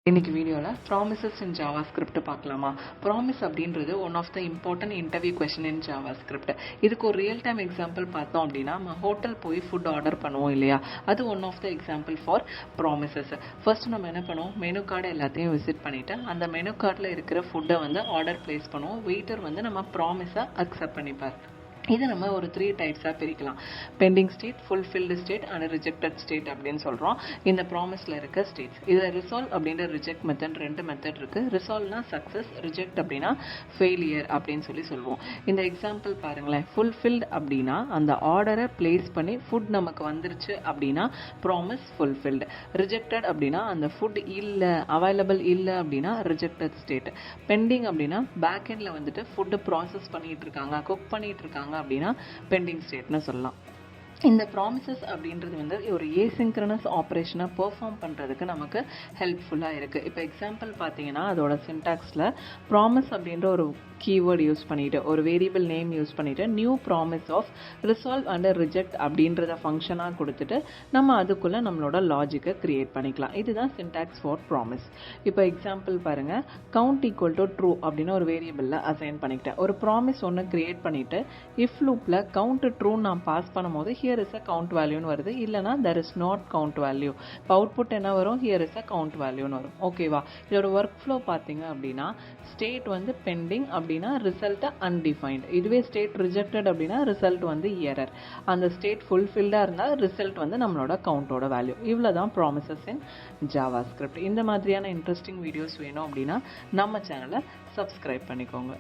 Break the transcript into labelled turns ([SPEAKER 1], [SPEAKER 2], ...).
[SPEAKER 1] இன்னைக்கு வீடியோவில் promises in JavaScript பார்க்கலாமா. ப்ராமிஸ் அப்படின்றது one of the important interview question in JavaScript. இதுக்கு ஒரு ரியல் டைம் எக்ஸாம்பிள் பார்த்தோம் அப்படின்னா, நம்ம ஹோட்டல் போய் ஃபுட் ஆர்டர் பண்ணுவோம் இல்லையா, அது one of the example for promises. First நம்ம என்ன பண்ணுவோம், மெனு கார்டு எல்லாத்தையும் விசிட் பண்ணிவிட்டு அந்த மெனு கார்டில் இருக்கிற ஃபுட்டை ஆர்டர் பிளேஸ் பண்ணுவோம். வெயிட்டர் நம்ம ப்ராமிஸை அக்செப்ட் பண்ணிப்பார். இதை நம்ம ஒரு 3 டைப்ஸாக பிரிக்கலாம். Pending state, fulfilled state and rejected state அப்படின்னு சொல்கிறோம். இந்த ப்ராமிஸில் இருக்க ஸ்டேட்ஸ் இதில் ரிசால்வ் அப்படின்ற ரிஜெக்ட் மெத்தட் 2 மெத்தட் இருக்குது. ரிசால்வ்னா சக்ஸஸ், ரிஜெக்ட் அப்படின்னா ஃபெயிலியர் அப்படின்னு சொல்லுவோம். இந்த எக்ஸாம்பிள் பாருங்களேன். ஃபுல்ஃபில்டு அப்படின்னா அந்த ஆர்டரை பிளேஸ் பண்ணி ஃபுட் நமக்கு வந்துருச்சு அப்படின்னா ப்ராமிஸ் ஃபுல்ஃபில்டு. ரிஜெக்டட் அப்படின்னா அந்த ஃபுட் இல்லை, அவைலபிள் இல்லை அப்படின்னா ரிஜெக்டட் ஸ்டேட். பெண்டிங் அப்படின்னா பேக் எண்டில் ஃபுட்டு ப்ராசஸ் பண்ணிட்டு இருக்காங்க, குக் பண்ணிட்டு இருக்காங்க அப்படின்னா பெண்டிங் ஸ்டேட்னு சொல்லலாம். இந்த ப்ராமிசஸ் அப்படின்றது ஒரு ஏசிங்க்ரனஸ் ஆப்ரேஷனை பெர்ஃபார்ம் பண்ணுறதுக்கு நமக்கு ஹெல்ப்ஃபுல்லாக இருக்குது. இப்போ எக்ஸாம்பிள் பார்த்தீங்கன்னா, அதோட சின்டாக்ஸில் ப்ராமிஸ் அப்படின்ற ஒரு கீவேர்டு யூஸ் பண்ணிவிட்டு, ஒரு வேரியபிள் நேம் யூஸ் பண்ணிவிட்டு, new promise of resolve and reject அப்படின்றத ஃபங்க்ஷனாக கொடுத்துட்டு நம்ம அதுக்குள்ளே நம்மளோட லாஜிக்கை க்ரியேட் பண்ணிக்கலாம். இதுதான் சின்டாக்ஸ் ஃபார் ப்ராமிஸ். இப்போ எக்ஸாம்பிள் பாருங்கள். கவுண்ட் ஈக்குவல் டு ட்ரூ அப்படின்னு ஒரு வேரியபிளில் அசைன் பண்ணிக்கிட்டேன். ஒரு ப்ராமிஸ் ஒன்று க்ரியேட் பண்ணிவிட்டு இஃப் லூப்பில் கவுண்ட் ட்ரூ நான் பாஸ் பண்ணும்போது here is a count value னு வருது, இல்லைனா there is not count value. இப்போ அவுட்புட் என்ன வரும், here is a count value னு வரும். ஓகேவா. இதோட ஒர்க் ஃப்ளோ பார்த்தீங்க அப்படின்னா, ஸ்டேட் பெண்டிங் அப்படின்னா ரிசல்ட் அன்டிஃபைன்ட். இதுவே ஸ்டேட் ரிஜெக்டட் அப்படின்னா ரிசல்ட் எரர். அந்த ஸ்டேட் ஃபுல்ஃபில்டாக இருந்தால் ரிசல்ட் நம்மளோட கவுண்டோட வேல்யூ. இவ்வளோ தான் ப்ராமிசஸ் இன் ஜாவாஸ்கிரிப்ட். இந்த மாதிரியான இன்ட்ரெஸ்டிங் வீடியோஸ் வேணும் அப்படின்னா நம்ம சேனலை சப்ஸ்கிரைப் பண்ணிக்கோங்க.